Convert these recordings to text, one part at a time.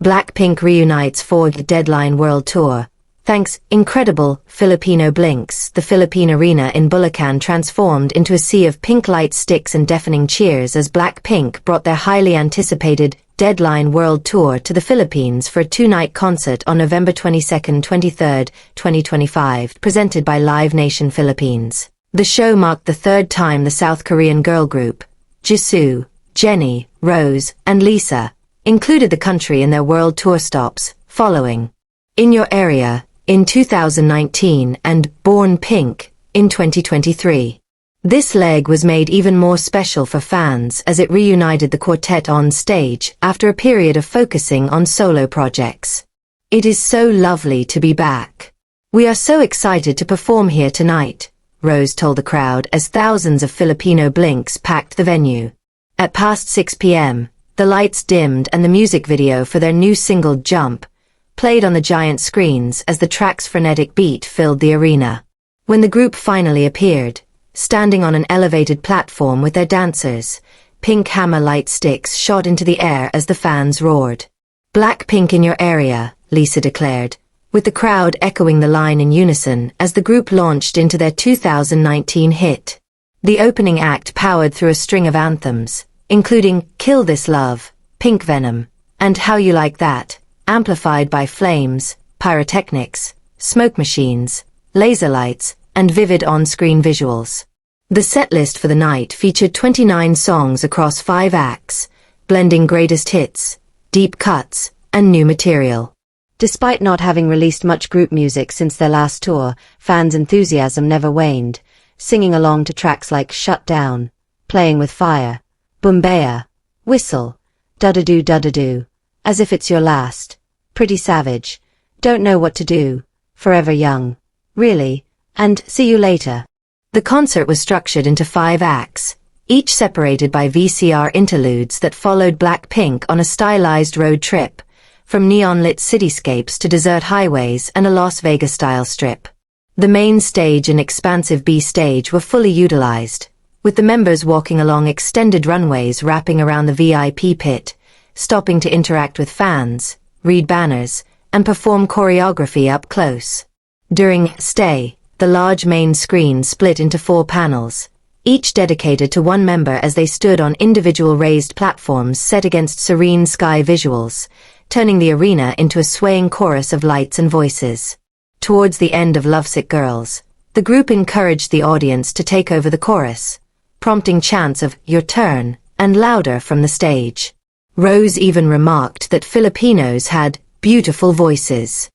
BLACKPINK Reunites for the Deadline World Tour. Thanks, incredible, Filipino Blinks. The Philippine Arena in Bulacan transformed into a sea of pink light sticks and deafening cheers as BLACKPINK brought their highly anticipated Deadline World Tour to the Philippines for a two-night concert on November 22-23, 2025, presented by Live Nation Philippines. The show marked the third time the South Korean girl group, Jisoo, Jennie, Rosé, and Lisa, included the country in their world tour stops, following In Your Area, in 2019 and Born Pink, in 2023. This leg was made even more special for fans as it reunited the quartet on stage after a period of focusing on solo projects. It is so lovely to be back. We are so excited to perform here tonight, Rosé told the crowd as thousands of Filipino Blinks packed the venue. At past 6 p.m., the lights dimmed and the music video for their new single Jump played on the giant screens as the track's frenetic beat filled the arena. When the group finally appeared, standing on an elevated platform with their dancers, pink hammer light sticks shot into the air as the fans roared. "BLACKPINK in your area," Lisa declared, with the crowd echoing the line in unison as the group launched into their 2019 hit. The opening act powered through a string of anthems, including Kill This Love, Pink Venom, and How You Like That, amplified by flames, pyrotechnics, smoke machines, laser lights, and vivid on-screen visuals. The setlist for the night featured 29 songs across 5 acts, blending greatest hits, deep cuts, and new material. Despite not having released much group music since their last tour, fans' enthusiasm never waned, singing along to tracks like Shut Down, Playing with Fire, Bumbaya, Whistle, Da-da-do, As If It's Your Last, Pretty Savage, Don't Know What to Do, Forever Young, Really, and See You Later. The concert was structured into 5 acts, each separated by VCR interludes that followed BLACKPINK on a stylized road trip, from neon-lit cityscapes to desert highways and a Las Vegas-style strip. The main stage and expansive B stage were fully utilized, with the members walking along extended runways wrapping around the VIP pit, stopping to interact with fans, read banners, and perform choreography up close. During Stay, the large main screen split into 4 panels, each dedicated to one member as they stood on individual raised platforms set against serene sky visuals, turning the arena into a swaying chorus of lights and voices. Towards the end of Lovesick Girls, the group encouraged the audience to take over the chorus, prompting chants of Your Turn and louder from the stage. Rosé even remarked that Filipinos had beautiful voices.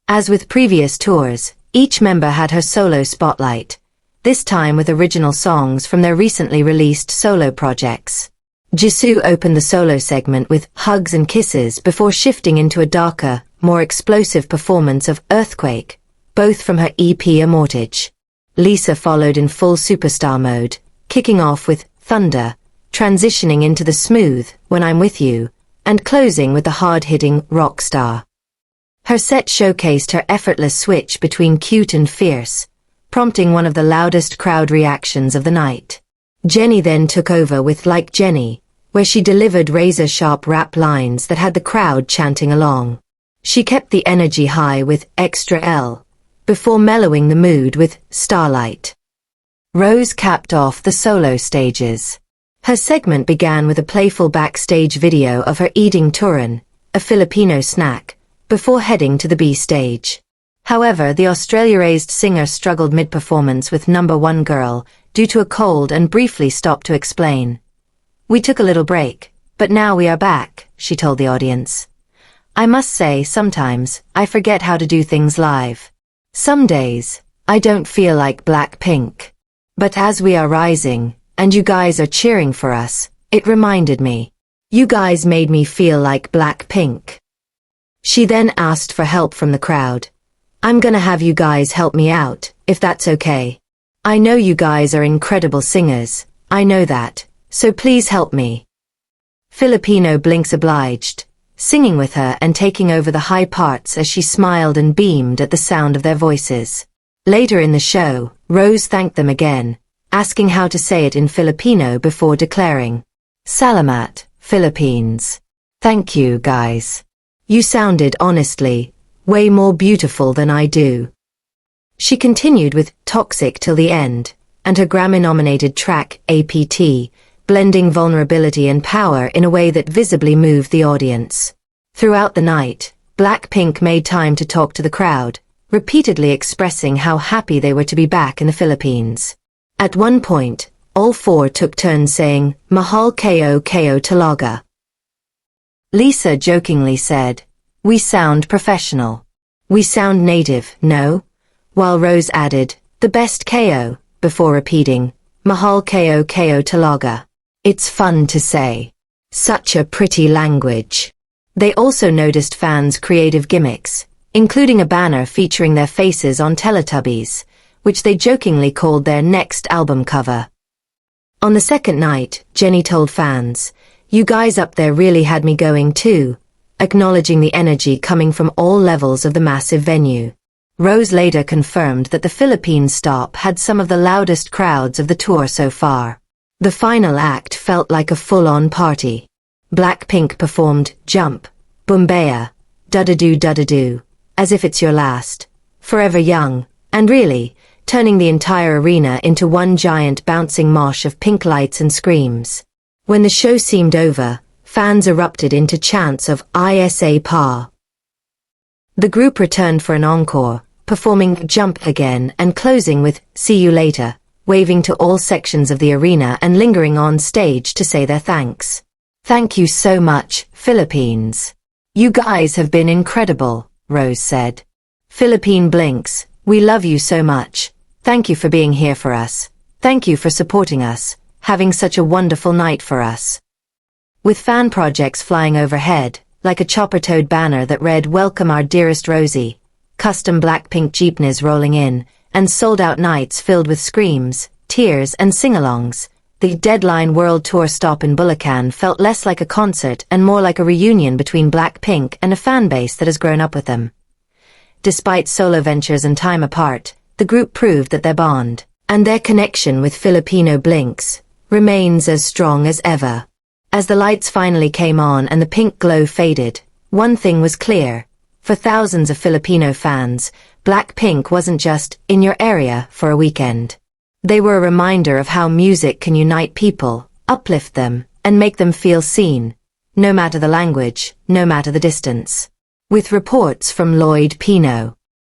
As with previous tours, each member had her solo spotlight, this time with original songs from their recently released solo projects. Jisoo opened the solo segment with Hugs and Kisses before shifting into a darker, more explosive performance of Earthquake, both from her EP Immortage. Lisa followed in full superstar mode, kicking off with Thunder, transitioning into the smooth When I'm With You, and closing with the hard-hitting Rockstar. Her set showcased her effortless switch between cute and fierce, prompting one of the loudest crowd reactions of the night. Jennie then took over with Like Jennie, where she delivered razor-sharp rap lines that had the crowd chanting along. She kept the energy high with Extra L, before mellowing the mood with Starlight. Rosé capped off the solo stages. Her segment began with a playful backstage video of her eating turon, a Filipino snack, before heading to the B stage. However, the Australia-raised singer struggled mid-performance with Number 1 Girl due to a cold and briefly stopped to explain. "We took a little break, but now we are back," she told the audience. "I must say, sometimes, I forget how to do things live. Some days, I don't feel like BLACKPINK. But as we are rising, and you guys are cheering for us, it reminded me. You guys made me feel like BLACKPINK." She then asked for help from the crowd. "I'm gonna have you guys help me out, if that's okay. I know you guys are incredible singers, I know that, so please help me." Filipino Blinks obliged, singing with her and taking over the high parts as she smiled and beamed at the sound of their voices. Later in the show, Rosé thanked them again, asking how to say it in Filipino before declaring, "Salamat, Philippines. Thank you, guys." You sounded, honestly, way more beautiful than I do. She continued with Toxic till the end, and her Grammy-nominated track, APT, blending vulnerability and power in a way that visibly moved the audience. Throughout the night, BLACKPINK made time to talk to the crowd, repeatedly expressing how happy they were to be back in the Philippines. At one point, all four took turns saying, Mahal ko talaga. Lisa jokingly said, We sound professional. We sound native, no? While Rose added, the best KO, before repeating, Mahal ko talaga. It's fun to say. Such a pretty language. They also noticed fans' creative gimmicks, including a banner featuring their faces on Teletubbies, which they jokingly called their next album cover. On the second night, Jennie told fans, You guys up there really had me going too, acknowledging the energy coming from all levels of the massive venue. Rose later confirmed that the Philippines stop had some of the loudest crowds of the tour so far. The final act felt like a full-on party. BLACKPINK performed Jump, Bumbaya, Dudadoo, as if it's your last, Forever Young, and really, turning the entire arena into one giant bouncing mosh of pink lights and screams. When the show seemed over, fans erupted into chants of Isa Pa. The group returned for an encore, performing Jump again and closing with See You Later, waving to all sections of the arena and lingering on stage to say their thanks. Thank you so much, Philippines. You guys have been incredible, Rose said. Philippine Blinks, we love you so much. Thank you for being here for us. Thank you for supporting us, having such a wonderful night for us. With fan projects flying overhead, like a chopper-toed banner that read Welcome our dearest Rosie, custom BLACKPINK jeepneys rolling in, and sold-out nights filled with screams, tears, and sing-alongs, the Deadline World Tour stop in Bulacan felt less like a concert and more like a reunion between BLACKPINK and a fanbase that has grown up with them. Despite solo ventures and time apart, the group proved that their bond, and their connection with Filipino Blinks, remains as strong as ever. As the lights finally came on and the pink glow faded, one thing was clear. For thousands of Filipino fans, BLACKPINK wasn't just in your area for a weekend. They were a reminder of how music can unite people, uplift them, and make them feel seen, no matter the language, no matter the distance. With reports from Lloyd Pino,